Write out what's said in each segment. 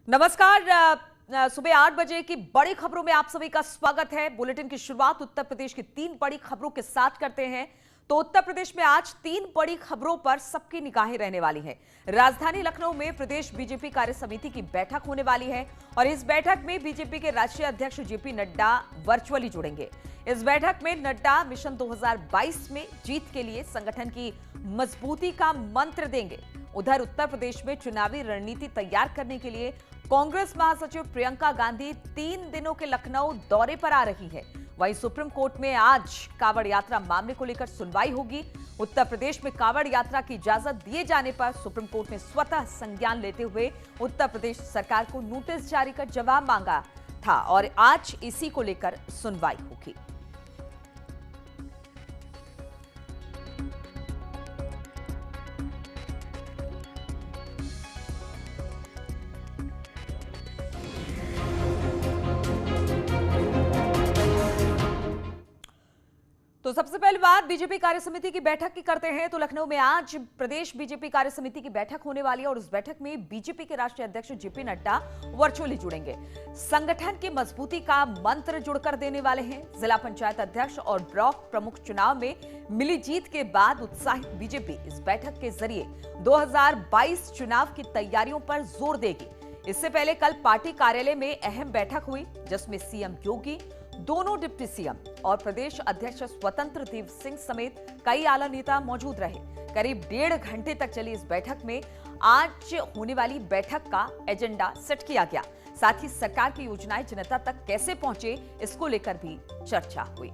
नमस्कार। सुबह 8 बजे की बड़ी खबरों में आप सभी का स्वागत है। बुलेटिन की शुरुआत उत्तर प्रदेश की 3 बड़ी खबरों के साथ करते हैं। तो उत्तर प्रदेश में आज 3 बड़ी खबरों पर सबकी निगाहें रहने वाली हैं। राजधानी लखनऊ में प्रदेश बीजेपी कार्य समिति की बैठक होने वाली है और इस बैठक में बीजेपी के राष्ट्रीय अध्यक्ष जेपी नड्डा वर्चुअली जुड़ेंगे। इस बैठक में नड्डा मिशन 2022 में जीत के लिए संगठन की मजबूती का मंत्र देंगे। उधर उत्तर प्रदेश में चुनावी रणनीति तैयार करने के लिए कांग्रेस महासचिव प्रियंका गांधी 3 दिनों के लखनऊ दौरे पर आ रही है। वहीं सुप्रीम कोर्ट में आज कांवड़ यात्रा मामले को लेकर सुनवाई होगी। उत्तर प्रदेश में कांवड़ यात्रा की इजाजत दिए जाने पर सुप्रीम कोर्ट ने स्वतः संज्ञान लेते हुए उत्तर प्रदेश सरकार को नोटिस जारी कर जवाब मांगा था और आज इसी को लेकर सुनवाई होगी। तो सबसे पहले बात बीजेपी कार्य समिति की बैठक की करते हैं। तो लखनऊ में आज प्रदेश बीजेपी कार्य समिति की बैठक होने वाली है और उस बैठक में बीजेपी के राष्ट्रीय अध्यक्ष जेपी नड्डा वर्चुअली जुड़ेंगे। संगठन की मजबूती का मंत्र जुड़कर देने वाले हैं। जिला पंचायत अध्यक्ष और ब्लॉक प्रमुख चुनाव में मिली जीत के बाद उत्साहित बीजेपी इस बैठक के जरिए 2022 चुनाव की तैयारियों पर जोर देगी। इससे पहले कल पार्टी कार्यालय में अहम बैठक हुई जिसमें सीएम योगी, दोनों डिप्टी सीएम और प्रदेश अध्यक्ष स्वतंत्र देव सिंह समेत कई आला नेता मौजूद रहे। करीब 1.5 घंटे तक चली इस बैठक में आज होने वाली बैठक का एजेंडा सेट किया गया। साथ ही सरकार की योजनाएं जनता तक कैसे पहुंचे इसको लेकर भी चर्चा हुई।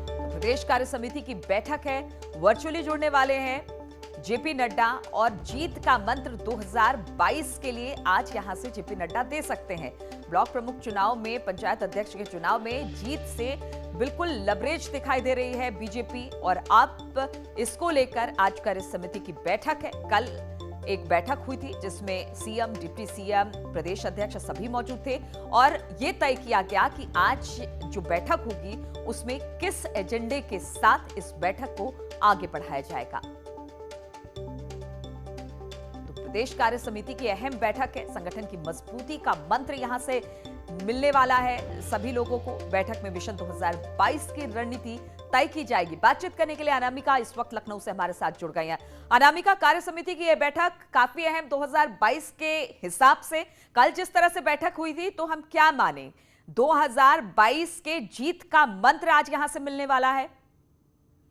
तो प्रदेश कार्य समिति की बैठक है, वर्चुअली जुड़ने वाले हैं जेपी नड्डा और जीत का मंत्र 2022 के लिए आज यहां से जेपी नड्डा दे सकते हैं। ब्लॉक प्रमुख चुनाव में, पंचायत अध्यक्ष के चुनाव में जीत से बिल्कुल लवरेज दिखाई दे रही है बीजेपी और अब इसको लेकर आज कार्य समिति की बैठक है। कल एक बैठक हुई थी जिसमें सीएम, डिप्टी सीएम, प्रदेश अध्यक्ष सभी मौजूद थे और ये तय किया गया कि आज जो बैठक होगी उसमें किस एजेंडे के साथ इस बैठक को आगे बढ़ाया जाएगा। प्रदेश कार्य समिति की अहम बैठक है। संगठन की मजबूती का मंत्र यहां से मिलने वाला है सभी लोगों को। बैठक में मिशन 2022 की रणनीति तय की जाएगी। बातचीत करने के लिए अनामिका इस वक्त लखनऊ से हमारे साथ जुड़ गई हैं। अनामिका, कार्य समिति की यह बैठक काफी अहम 2022 के हिसाब से कल जिस तरह से बैठक हुई थी तो हम क्या माने 2022 के जीत का मंत्र आज यहां से मिलने वाला है?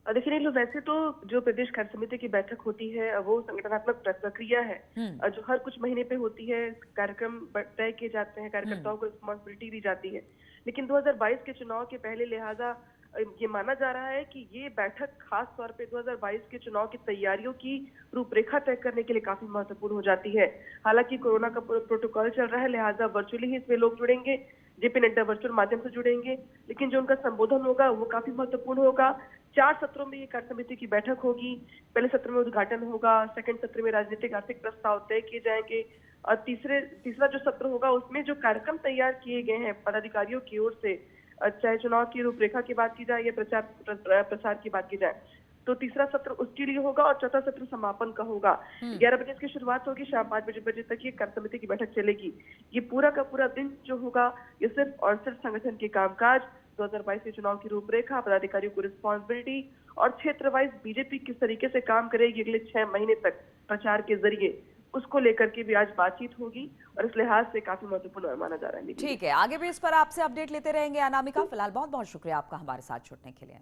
देखिए नीलू, वैसे तो जो प्रदेश कार्य समिति की बैठक होती है वो संगठनात्मक प्रक्रिया है जो हर कुछ महीने पे होती है। कार्यक्रम तय किए जाते हैं, कार्यकर्ताओं को रिस्पॉन्सिबिलिटी दी जाती है। लेकिन 2022 के चुनाव के पहले लिहाजा ये माना जा रहा है कि ये बैठक खास तौर पे 2022 के चुनाव की तैयारियों की रूपरेखा तय करने के लिए काफी महत्वपूर्ण हो जाती है। हालांकि कोरोना का प्रोटोकॉल चल रहा है, लिहाजा वर्चुअली ही इसमें लोग जुड़ेंगे। जेपी नड्डा वर्चुअल माध्यम से जुड़ेंगे, लेकिन जो उनका संबोधन होगा वो काफी महत्वपूर्ण होगा। 4 सत्रों में ये कार्य समिति की बैठक होगी। पहले सत्र में उद्घाटन होगा, सेकंड सत्र में राजनीतिक आर्थिक प्रस्ताव तय किए जाएंगे और तीसरा जो सत्र होगा उसमें जो कार्यक्रम तैयार किए गए हैं पदाधिकारियों की ओर से, चाहे चुनाव की रूपरेखा की बात की जाए या प्रसार की बात की जाए, तो तीसरा सत्र उसके लिए होगा और चौथा सत्र समापन का होगा। 11 बजे इसकी शुरुआत होगी, शाम 5 बजे तक ये कार्य समिति की बैठक चलेगी। ये पूरा का पूरा दिन जो होगा ये सिर्फ और सिर्फ संगठन के कामकाज, 2022 के चुनाव की रूपरेखा, पदाधिकारियों को रिस्पॉन्सिबिलिटी और क्षेत्र वाइज बीजेपी किस तरीके से काम करेगी अगले 6 महीने तक प्रचार के जरिए, उसको लेकर के भी आज बातचीत होगी और इस लिहाज से काफी महत्वपूर्ण माना जा रहा है। ठीक है, आगे भी इस पर आपसे अपडेट लेते रहेंगे अनामिका। फिलहाल बहुत बहुत शुक्रिया आपका हमारे साथ जुड़ने के लिए।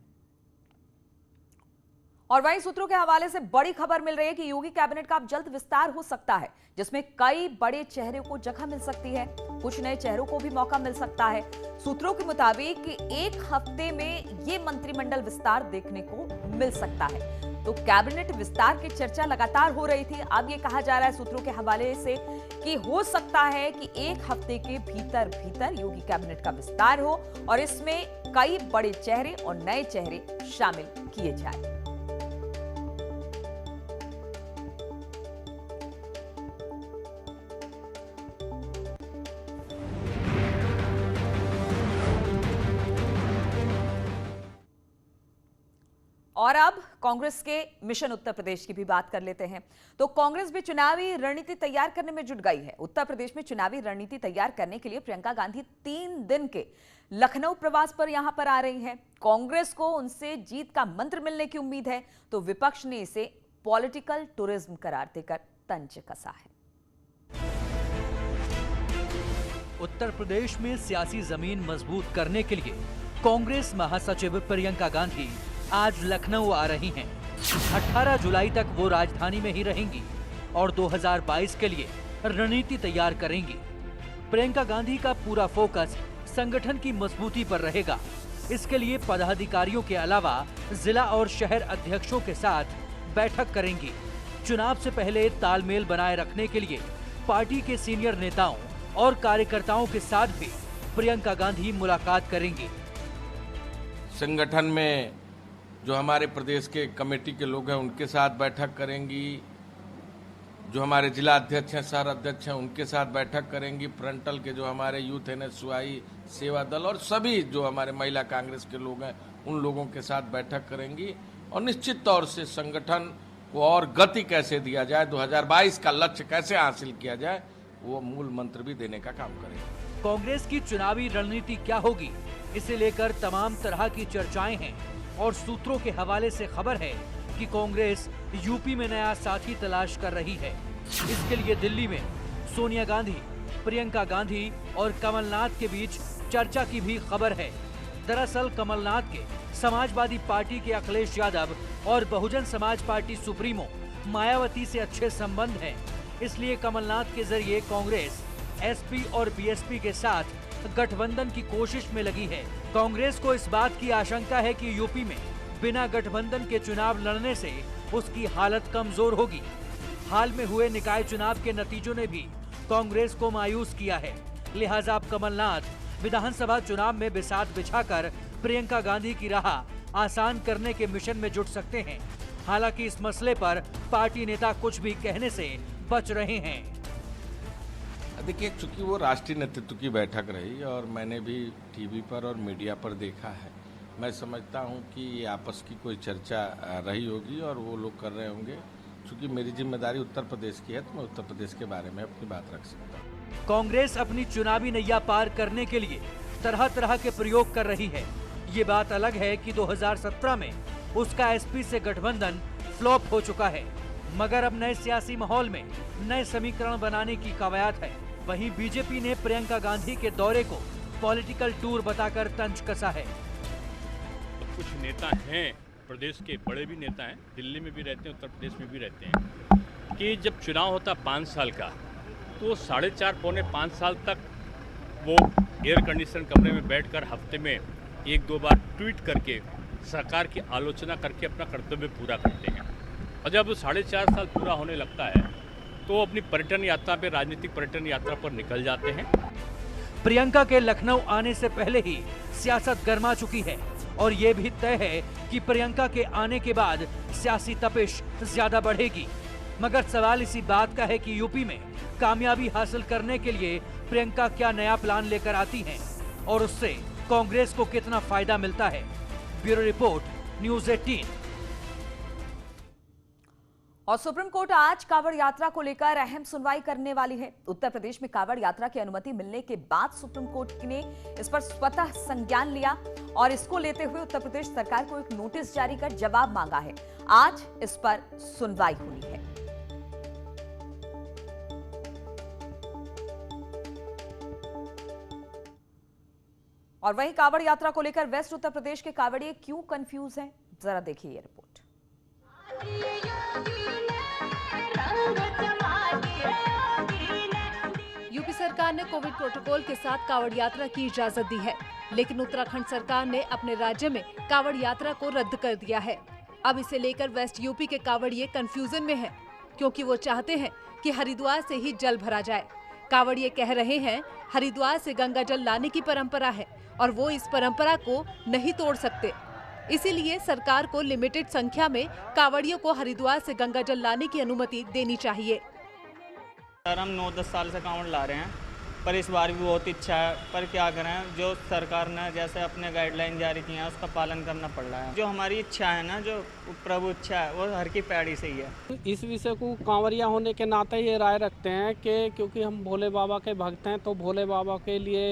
और वहीं सूत्रों के हवाले से बड़ी खबर मिल रही है कि योगी कैबिनेट का अब जल्द विस्तार हो सकता है जिसमें कई बड़े चेहरों को जगह मिल सकती है, कुछ नए चेहरों को भी मौका मिल सकता है। सूत्रों के मुताबिक कि 1 हफ्ते में ये मंत्रिमंडल विस्तार देखने को मिल सकता है। तो कैबिनेट विस्तार की चर्चा लगातार हो रही थी। अब ये कहा जा रहा है सूत्रों के हवाले से कि हो सकता है कि 1 हफ्ते के भीतर भीतर योगी कैबिनेट का विस्तार हो और इसमें कई बड़े चेहरे और नए चेहरे शामिल किए जाए। और अब कांग्रेस के मिशन उत्तर प्रदेश की भी बात कर लेते हैं। तो कांग्रेस भी चुनावी रणनीति तैयार करने में जुट गई है। उत्तर प्रदेश में चुनावी रणनीति तैयार करने के लिए प्रियंका गांधी 3 दिन के लखनऊ प्रवास पर यहां पर आ रही हैं। कांग्रेस को उनसे जीत का मंत्र मिलने की उम्मीद है, तो विपक्ष ने इसे पॉलिटिकल टूरिज्म करार देकर तंज कसा है। उत्तर प्रदेश में सियासी जमीन मजबूत करने के लिए कांग्रेस महासचिव प्रियंका गांधी आज लखनऊ आ रही हैं। 18 जुलाई तक वो राजधानी में ही रहेंगी और 2022 के लिए रणनीति तैयार करेंगी। प्रियंका गांधी का पूरा फोकस संगठन की मजबूती पर रहेगा। इसके लिए पदाधिकारियों के अलावा जिला और शहर अध्यक्षों के साथ बैठक करेंगी। चुनाव से पहले तालमेल बनाए रखने के लिए पार्टी के सीनियर नेताओं और कार्यकर्ताओं के साथ भी प्रियंका गांधी मुलाकात करेंगी। संगठन में जो हमारे प्रदेश के कमेटी के लोग हैं उनके साथ बैठक करेंगी, जो हमारे जिला अध्यक्ष हैं, शहर अध्यक्ष हैं, उनके साथ बैठक करेंगी, फ्रंटल के जो हमारे यूथ एनएसयूआई, सेवा दल और सभी जो हमारे महिला कांग्रेस के लोग हैं उन लोगों के साथ बैठक करेंगी और निश्चित तौर से संगठन को और गति कैसे दिया जाए, 2022 का लक्ष्य कैसे हासिल किया जाए, वो मूल मंत्र भी देने का काम करेंगे। कांग्रेस की चुनावी रणनीति क्या होगी, इसे लेकर तमाम तरह की चर्चाएं हैं और सूत्रों के हवाले से खबर है कि कांग्रेस यूपी में नया साथी तलाश कर रही है। इसके लिए दिल्ली में सोनिया गांधी, प्रियंका गांधी और कमलनाथ के बीच चर्चा की भी खबर है। दरअसल कमलनाथ के समाजवादी पार्टी के अखिलेश यादव और बहुजन समाज पार्टी सुप्रीमो मायावती से अच्छे संबंध हैं। इसलिए कमलनाथ के जरिए कांग्रेस एसपी और बीएसपी के साथ गठबंधन की कोशिश में लगी है। कांग्रेस को इस बात की आशंका है कि यूपी में बिना गठबंधन के चुनाव लड़ने से उसकी हालत कमजोर होगी। हाल में हुए निकाय चुनाव के नतीजों ने भी कांग्रेस को मायूस किया है। लिहाजा अब कमलनाथ विधानसभा चुनाव में बिसात बिछाकर प्रियंका गांधी की राह आसान करने के मिशन में जुट सकते हैं। हालांकि इस मसले पर पार्टी नेता कुछ भी कहने से बच रहे हैं। देखिए, चूंकि वो राष्ट्रीय नेतृत्व की बैठक रही और मैंने भी टीवी पर और मीडिया पर देखा है, मैं समझता हूं कि ये आपस की कोई चर्चा रही होगी और वो लोग कर रहे होंगे। चूंकि मेरी जिम्मेदारी उत्तर प्रदेश की है तो मैं उत्तर प्रदेश के बारे में अपनी बात रख सकता हूँ। कांग्रेस अपनी चुनावी नैया पार करने के लिए तरह तरह के प्रयोग कर रही है। ये बात अलग है कि 2017 में उसका एसपी से गठबंधन फ्लॉप हो चुका है, मगर अब नए सियासी माहौल में नए समीकरण बनाने की कवायद है। वहीं बीजेपी ने प्रियंका गांधी के दौरे को पॉलिटिकल टूर बताकर तंज कसा है। कुछ नेता हैं, प्रदेश के बड़े भी नेता हैं, दिल्ली में भी रहते हैं, उत्तर प्रदेश में भी रहते हैं, कि जब चुनाव होता 5 साल का तो 4.5 पौने 5 साल तक वो एयर कंडीशन कमरे में बैठकर हफ्ते में 1-2 बार ट्वीट करके सरकार की आलोचना करके अपना कर्तव्य पूरा करते हैं। और जब 4.5 साल पूरा होने लगता है तो अपनी पर्यटन यात्रा पे, राजनीतिक पर्यटन यात्रा पर निकल जाते हैं। प्रियंका के लखनऊ आने से पहले ही सियासत गर्मा चुकी है और ये भी तय है कि प्रियंका के आने के बाद सियासी तपिश ज्यादा बढ़ेगी। मगर सवाल इसी बात का है कि यूपी में कामयाबी हासिल करने के लिए प्रियंका क्या नया प्लान लेकर आती हैं और उससे कांग्रेस को कितना फायदा मिलता है। Bureau report, news 18। और सुप्रीम कोर्ट आज कांवड़ यात्रा को लेकर अहम सुनवाई करने वाली है। उत्तर प्रदेश में कांवड़ यात्रा की अनुमति मिलने के बाद सुप्रीम कोर्ट ने इस पर स्वतः संज्ञान लिया और इसको लेते हुए उत्तर प्रदेश सरकार को एक नोटिस जारी कर जवाब मांगा है। आज इस पर सुनवाई हुई है। और वहीं कांवड़ यात्रा को लेकर वेस्ट उत्तर प्रदेश के कांवड़िए क्यों कंफ्यूज हैं, जरा देखिए ये रिपोर्ट। यूपी सरकार ने कोविड प्रोटोकॉल के साथ कांवड़ यात्रा की इजाजत दी है, लेकिन उत्तराखंड सरकार ने अपने राज्य में कांवड़ यात्रा को रद्द कर दिया है। अब इसे लेकर वेस्ट यूपी के कांवड़िए कंफ्यूजन में हैं, क्योंकि वो चाहते हैं कि हरिद्वार से ही जल भरा जाए। कांवड़िए कह रहे हैं हरिद्वार से गंगा जल लाने की परंपरा है और वो इस परंपरा को नहीं तोड़ सकते। इसीलिए सरकार को लिमिटेड संख्या में कांवड़ियों को हरिद्वार से गंगा जल लाने की अनुमति देनी चाहिए। सर, हम 9-10 साल से कांवड़ ला रहे हैं पर इस बार भी बहुत इच्छा है, पर क्या करें, जो सरकार ने जैसे अपने गाइडलाइन जारी की है उसका पालन करना पड़ रहा है। जो हमारी इच्छा है ना, जो प्रभु इच्छा है, वो हर की पैड़ी से ही है। इस विषय को कांवरिया होने के नाते ये राय रखते हैं कि क्योंकि हम भोले बाबा के भक्त हैं, तो भोले बाबा के लिए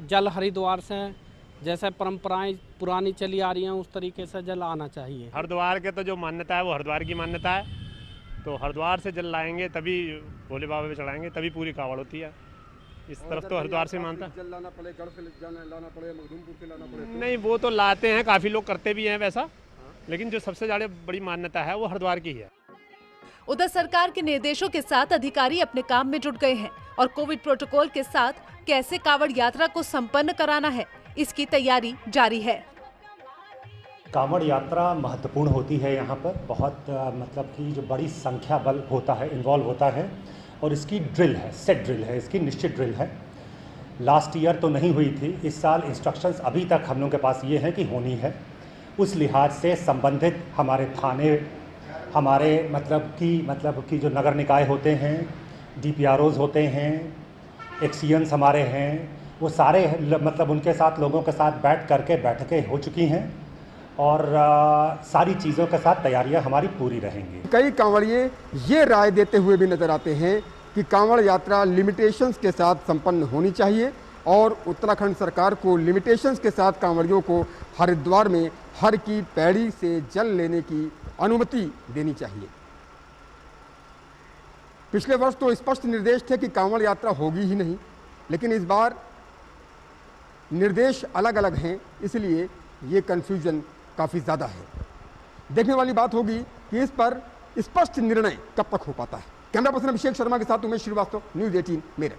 जल हरिद्वार से जैसे परंपराएं पुरानी चली आ रही हैं उस तरीके से जल आना चाहिए। हरिद्वार के तो जो मान्यता है वो हरिद्वार की मान्यता है, तो हरिद्वार से जल लाएंगे तभी भोले बाबा पे चढ़ाएंगे, तभी पूरी कावड़ होती है। इस तरफ तो हरिद्वार से मानता है। जल लाना पड़े, गढ़ से लाना पड़े, मखदूमपुर से लाना पड़े। नहीं, वो तो लाते हैं, काफ़ी लोग करते भी हैं वैसा, लेकिन जो सबसे ज़्यादा बड़ी मान्यता है वो हरिद्वार की है। उधर सरकार के निर्देशों के साथ अधिकारी अपने काम में जुट गए हैं और कोविड प्रोटोकॉल के साथ कैसे कांवड़ यात्रा को संपन्न कराना है, इसकी तैयारी जारी है। कांवड़ यात्रा महत्वपूर्ण होती है यहाँ पर, बहुत मतलब कि जो बड़ी संख्या बल होता है, इन्वॉल्व होता है, और इसकी ड्रिल है, सेट ड्रिल है, इसकी निश्चित ड्रिल है। लास्ट ईयर तो नहीं हुई थी, इस साल इंस्ट्रक्शंस अभी तक हम लोगों के पास ये है कि होनी है। उस लिहाज से संबंधित हमारे थाने, हमारे मतलब कि जो नगर निकाय होते हैं, DPROs होते हैं, एक्सीएंस हमारे हैं, वो सारे मतलब उनके साथ लोगों के साथ बैठकें हो चुकी हैं और सारी चीज़ों के साथ तैयारियां हमारी पूरी रहेंगी। कई कांवड़िए ये राय देते हुए भी नजर आते हैं कि कांवड़ यात्रा लिमिटेशंस के साथ संपन्न होनी चाहिए और उत्तराखंड सरकार को लिमिटेशंस के साथ कांवड़ियों को हरिद्वार में हर की पैड़ी से जल लेने की अनुमति देनी चाहिए। पिछले वर्ष तो स्पष्ट निर्देश थे कि कांवड़ यात्रा होगी ही नहीं, लेकिन इस बार निर्देश अलग अलग हैं, इसलिए ये कन्फ्यूजन काफ़ी ज़्यादा है। देखने वाली बात होगी कि इस पर स्पष्ट निर्णय कब तक हो पाता है। कैमरा पर्सन अभिषेक शर्मा के साथ उमेश श्रीवास्तव, न्यूज़ 18 मेरठ।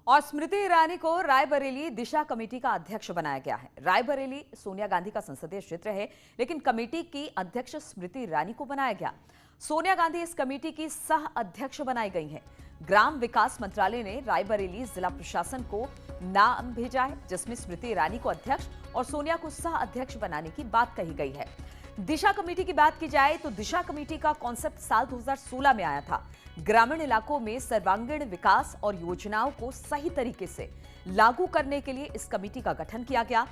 और स्मृति ईरानी को रायबरेली दिशा कमेटी का अध्यक्ष बनाया गया है। रायबरेली सोनिया गांधी का संसदीय क्षेत्र है, लेकिन कमेटी की अध्यक्ष स्मृति ईरानी को बनाया गया। सोनिया गांधी इस कमेटी की सह अध्यक्ष बनाई गई हैं। ग्राम विकास मंत्रालय ने रायबरेली जिला प्रशासन को नाम भेजा है, जिसमें स्मृति ईरानी को अध्यक्ष और सोनिया को सह अध्यक्ष बनाने की बात कही गई है। दिशा कमेटी की बात की जाए तो दिशा कमेटी का कॉन्सेप्ट साल 2016 में आया था। ग्रामीण इलाकों में सर्वांगीण विकास और योजनाओं को सही तरीके से लागू करने के लिए इस कमेटी का गठन किया गया।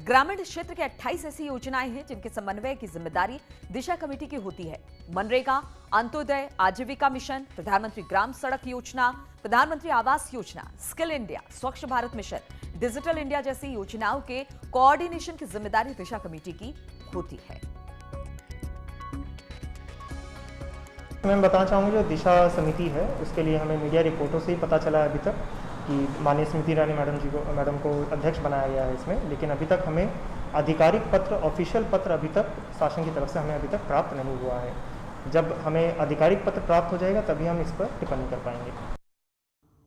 ग्रामीण क्षेत्र के 28 ऐसी योजनाएं हैं जिनके समन्वय की जिम्मेदारी दिशा कमेटी की होती है। मनरेगा, अंत्योदय, आजीविका मिशन, प्रधानमंत्री ग्राम सड़क योजना, प्रधानमंत्री आवास योजना, स्किल इंडिया, स्वच्छ भारत मिशन, डिजिटल इंडिया जैसी योजनाओं के कोऑर्डिनेशन की जिम्मेदारी दिशा कमेटी की होती है। मैं बताना चाहूँगी, जो दिशा समिति है उसके लिए हमें मीडिया रिपोर्टों से ही पता चला है अभी तक कि माननीय स्मृति ईरानी मैडम को अध्यक्ष बनाया गया है इसमें, लेकिन अभी तक हमें आधिकारिक पत्र, ऑफिशियल पत्र अभी तक शासन की तरफ से हमें अभी तक प्राप्त नहीं हुआ है। जब हमें आधिकारिक पत्र प्राप्त हो जाएगा तभी हम इस पर टिप्पणी कर पाएंगे।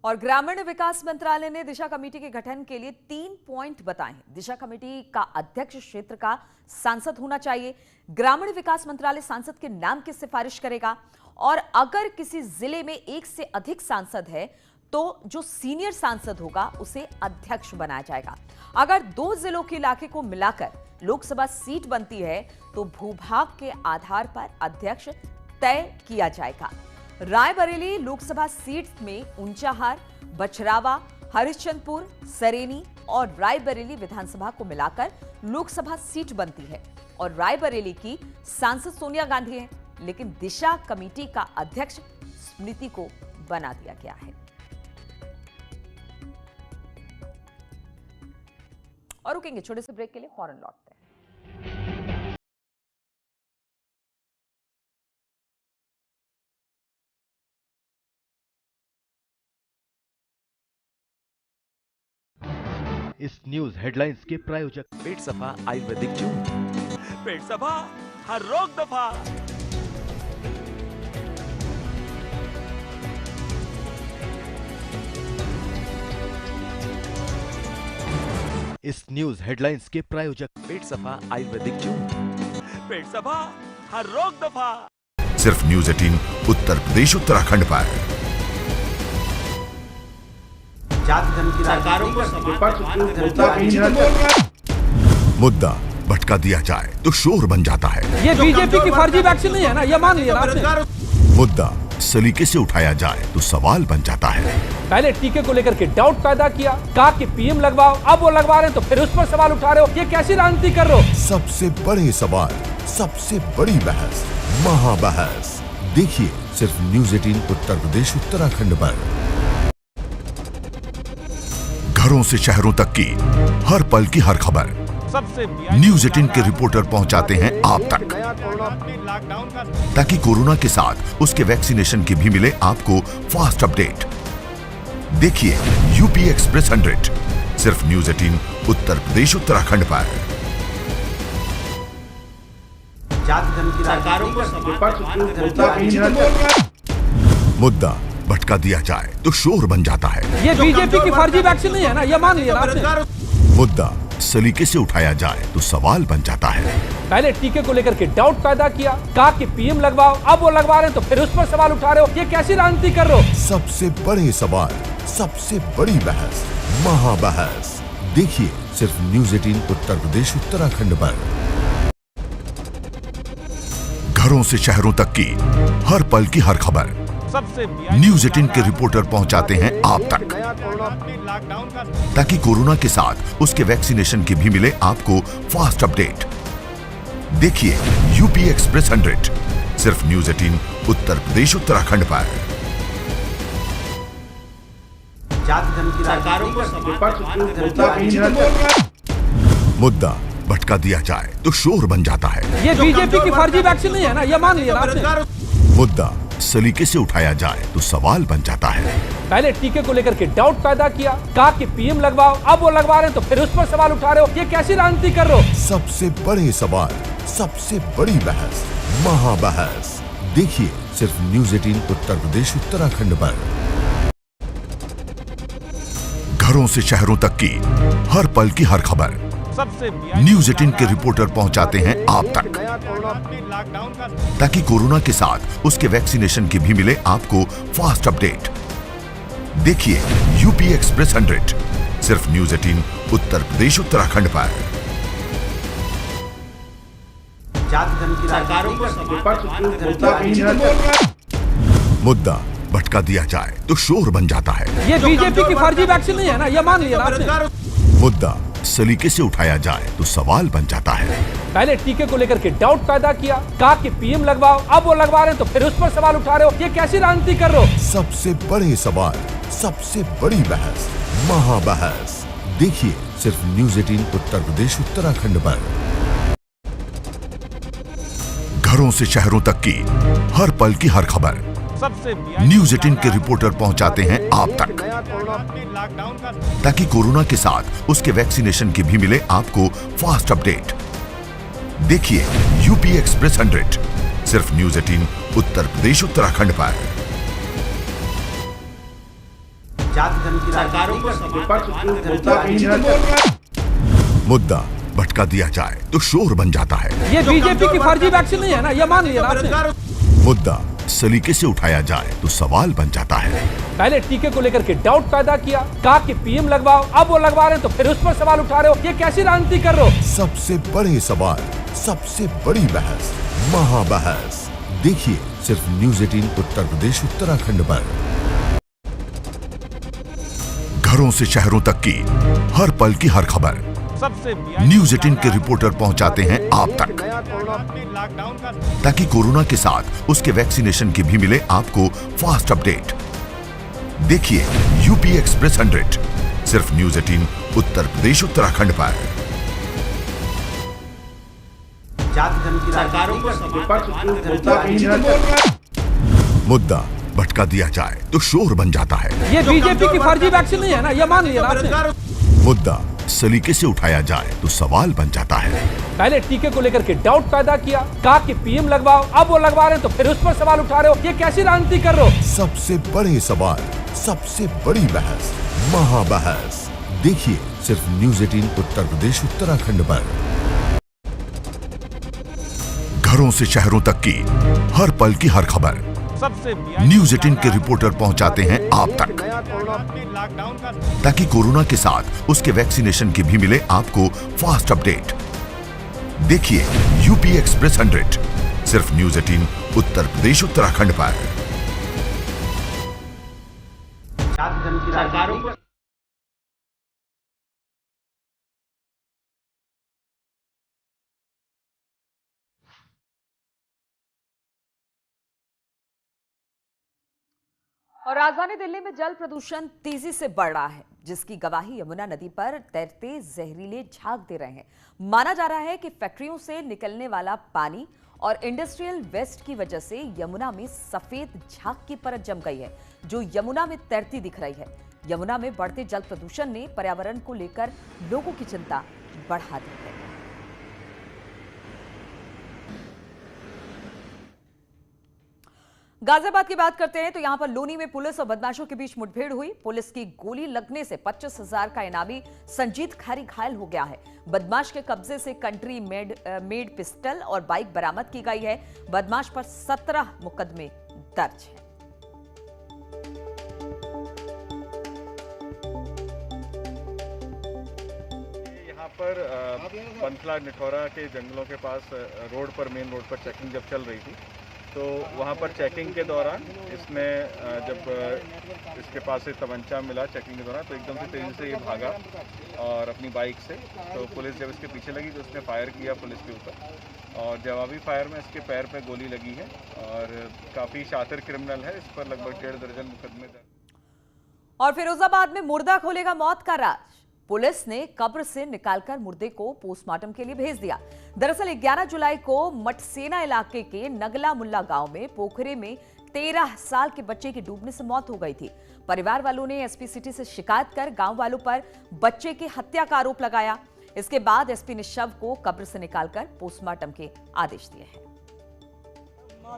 और ग्रामीण विकास मंत्रालय ने दिशा कमेटी के गठन के लिए 3 पॉइंट बताए हैं। दिशा कमेटी का अध्यक्ष क्षेत्र का सांसद होना चाहिए। ग्रामीण विकास मंत्रालय सांसद के नाम की सिफारिश करेगा और अगर किसी जिले में 1 से अधिक सांसद है तो जो सीनियर सांसद होगा उसे अध्यक्ष बनाया जाएगा। अगर 2 जिलों के इलाके को मिलाकर लोकसभा सीट बनती है तो भूभाग के आधार पर अध्यक्ष तय किया जाएगा। रायबरेली लोकसभा सीट में ऊंचाहार, बछरावा, हरिश्चंद्रपुर, सरेनी और रायबरेली विधानसभा को मिलाकर लोकसभा सीट बनती है और रायबरेली की सांसद सोनिया गांधी है, लेकिन दिशा कमेटी का अध्यक्ष स्मृति को बना दिया गया है। और रुकेंगे छोटे से ब्रेक के लिए, फौरन लौटते हैं। इस न्यूज हेडलाइंस के प्रायोजक पेट सफा आयुर्वेदिक चूर्ण। पेट सफा, हर रोग दफा। इस न्यूज हेडलाइंस के प्रायोजक पेट सफा आयुर्वेदिक चूर्ण। पेट सफा, हर रोग दफा। सिर्फ न्यूज 18 उत्तर प्रदेश उत्तराखंड पर। मुद्दा भटका दिया जाए तो शोर बन जाता है। ये बीजेपी की फर्जी वैक्सीन नहीं है ना, ये मान लिया आपने। मुद्दा सलीके से उठाया जाए तो सवाल बन जाता है। पहले टीके को लेकर के डाउट पैदा किया, कहा कि पीएम लगवाओ, अब वो लगवा रहे हैं तो फिर उस पर सवाल उठा रहे हो, ये कैसी राजनीति कर रहे हो? सबसे बड़े सवाल, सबसे बड़ी बहस, महाबहस देखिए सिर्फ न्यूज़ 18 उत्तर प्रदेश उत्तराखंड पर। घरों से शहरों तक की हर पल की हर खबर न्यूज़ 18 के रिपोर्टर पहुंचाते हैं आप तक, ताकि कोरोना के साथ उसके वैक्सीनेशन की भी मिले आपको फास्ट अपडेट। देखिए यूपी एक्सप्रेस 100 सिर्फ न्यूज़ 18 उत्तर प्रदेश उत्तराखंड पर। मुद्दा भटका दिया जाए तो शोर बन जाता है। ये बीजेपी की फर्जी वैक्सीन नहीं है ना, ये मान लिया आपने। मुद्दा सलीके से उठाया जाए तो सवाल बन जाता है। पहले टीके को लेकर के डाउट पैदा किया, कहा कि पीएम लगवाओ, अब वो लगवा रहे हैं तो फिर उस पर सवाल उठा रहे हो, ये कैसी राजनीति कर रहे हो? सबसे बड़े सवाल, सबसे बड़ी बहस, महाबहस देखिए सिर्फ न्यूज़ 18 उत्तर प्रदेश उत्तराखंड पर। घरों से शहरों तक की हर पल की हर खबर न्यूज़ 18 के रिपोर्टर पहुंचाते हैं आप तक, ताकि कोरोना के साथ उसके वैक्सीनेशन की भी मिले आपको फास्ट अपडेट। देखिए यूपी एक्सप्रेस 100 सिर्फ न्यूज़ 18 उत्तर प्रदेश उत्तराखंड पर। मुद्दा भटका दिया जाए तो शोर बन जाता है। ये बीजेपी की फर्जी वैक्सीन नहीं है ना, ये मान लिया आपने। मुद्दा सलीके से उठाया जाए तो सवाल बन जाता है। पहले टीके को लेकर के डाउट पैदा किया, कहा कि पीएम लगवाओ, अब वो लगवा रहे हैं तो फिर उस पर सवाल उठा रहे हो, ये कैसी राजनीति कर रहे हो? सबसे बड़े सवाल, सबसे बड़ी बहस, महाबहस देखिए सिर्फ न्यूज़ 18 उत्तर प्रदेश उत्तराखंड पर। घरों से शहरों तक की हर पल की हर खबर न्यूज़ 18 के रिपोर्टर पहुंचाते हैं आप तक, ताकि कोरोना के साथ उसके वैक्सीनेशन की भी मिले आपको फास्ट अपडेट। देखिए यूपी एक्सप्रेस 100 सिर्फ न्यूज़ 18 उत्तर प्रदेश उत्तराखंड पर। मुद्दा भटका दिया जाए तो शोर बन जाता है। ये बीजेपी की फर्जी वैक्सीन नहीं है ना, ये मान लिया आपने। मुद्दा सलीके से उठाया जाए तो सवाल बन जाता है। पहले टीके को लेकर के डाउट पैदा किया, कहा कि पीएम लगवाओ, अब वो लगवा रहे हैं तो फिर उस पर सवाल उठा रहे हो, ये कैसी राजनीति कर रहे हो? सबसे बड़े सवाल, सबसे बड़ी बहस, महाबहस देखिए सिर्फ न्यूज़ 18 उत्तर प्रदेश उत्तराखंड पर। घरों से शहरों तक की हर पल की हर खबर न्यूज़ 18 के रिपोर्टर पहुंचाते हैं आप तक, ताकि कोरोना के साथ उसके वैक्सीनेशन की भी मिले आपको फास्ट अपडेट। देखिए यूपी एक्सप्रेस 100 सिर्फ न्यूज़ 18 उत्तर प्रदेश उत्तराखंड पर। मुद्दा भटका दिया जाए तो शोर बन जाता है। ये बीजेपी की फर्जी वैक्सीन नहीं है ना, ये मान लिया आपने। मुद्दा सलीके से उठाया जाए तो सवाल बन जाता है। पहले टीके को लेकर के डाउट पैदा किया, कहा कि पीएम लगवाओ, अब वो लगवा रहे हैं तो फिर उस पर सवाल उठा रहे हो, ये कैसी राजनीति कर रहे हो? सबसे बड़े सवाल, सबसे बड़ी बहस, महाबहस देखिए सिर्फ न्यूज़ 18 उत्तर प्रदेश उत्तराखंड पर। घरों से शहरों तक की हर पल की हर खबर न्यूज़ 18 के रिपोर्टर पहुंचाते हैं आप तक, ताकि कोरोना के साथ उसके वैक्सीनेशन की भी मिले आपको फास्ट अपडेट। देखिए यूपी एक्सप्रेस 100 सिर्फ न्यूज़ 18 उत्तर प्रदेश उत्तराखंड पर। मुद्दा भटका दिया जाए तो शोर बन जाता है। ये बीजेपी की फर्जी वैक्सीन नहीं है ना, ये मान लिया आपने। मुद्दा सलीके से उठाया जाए तो सवाल बन जाता है। पहले टीके को लेकर के डाउट पैदा किया, कहा कि पीएम लगवाओ, अब वो लगवा रहे हैं तो फिर उस पर सवाल उठा रहे हो, ये कैसी राजनीति कर रहे हो? सबसे बड़े सवाल, सबसे बड़ी बहस, महाबहस देखिए सिर्फ न्यूज़ 18 उत्तर प्रदेश उत्तराखंड पर। घरों से शहरों तक की हर पल की हर खबर न्यूज़ 18 के रिपोर्टर पहुंचाते हैं आप तक, ताकि कोरोना के साथ उसके वैक्सीनेशन की भी मिले आपको फास्ट अपडेट। देखिए यूपी एक्सप्रेस 100 सिर्फ न्यूज़ 18 उत्तर प्रदेश उत्तराखंड पर। सरकारों को और राजधानी दिल्ली में जल प्रदूषण तेजी से बढ़ रहा है, जिसकी गवाही यमुना नदी पर तैरते जहरीले झाग दे रहे हैं। माना जा रहा है कि फैक्ट्रियों से निकलने वाला पानी और इंडस्ट्रियल वेस्ट की वजह से यमुना में सफेद झाग की परत जम गई है, जो यमुना में तैरती दिख रही है। यमुना में बढ़ते जल प्रदूषण ने पर्यावरण को लेकर लोगों की चिंता बढ़ा दी है। गाजियाबाद की बात करते हैं तो यहां पर लोनी में पुलिस और बदमाशों के बीच मुठभेड़ हुई। पुलिस की गोली लगने से 25,000 का इनामी संजीत खारी घायल हो गया है। बदमाश के कब्जे से कंट्री मेड पिस्टल और बाइक बरामद की गई है। बदमाश पर 17 मुकदमे दर्ज है। यहाँ पर बंसला निठौरा के जंगलों के पास रोड पर मेन रोड पर चेकिंग जब चल रही थी तो वहाँ पर चेकिंग के दौरान इसने जब इसके पास से तमंचा मिला चेकिंग के दौरान तो एकदम से तेज़ी से ये भागा और अपनी बाइक से। तो पुलिस जब इसके पीछे लगी तो उसने फायर किया पुलिस के ऊपर और जवाबी फायर में इसके पैर पे गोली लगी है और काफ़ी शातिर क्रिमिनल है। इस पर लगभग 1.5 दर्जन मुकदमे दर्ज। और फिरोजाबाद में मुर्दा खोलेगा मौत का राज। पुलिस ने कब्र से निकालकर मुर्दे को पोस्टमार्टम के लिए भेज दिया। दरअसल 11 जुलाई को मटसेना इलाके के नगला मुल्ला गांव में पोखरे में 13 साल के बच्चे की डूबने से मौत हो गई थी। परिवार वालों ने एसपी सिटी से शिकायत कर गांव वालों पर बच्चे की हत्या का आरोप लगाया। इसके बाद एसपी ने शव को कब्र से निकालकर पोस्टमार्टम के आदेश दिए हैं।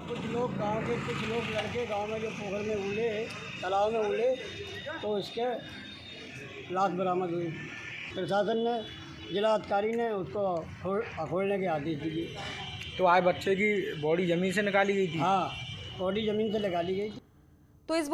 कुछ लोग गांव के कुछ लोग लड़के गांव में जो पोखर में उड़े तालाब में उड़े तो इसके लाश बरामद हुई। प्रशासन ने जिला अधिकारी ने उसको खोलने के आदेश दिए। तो आज बच्चे की बॉडी जमीन से निकाली गई थी? हाँ, बॉडी जमीन से निकाली गई थी। तो इस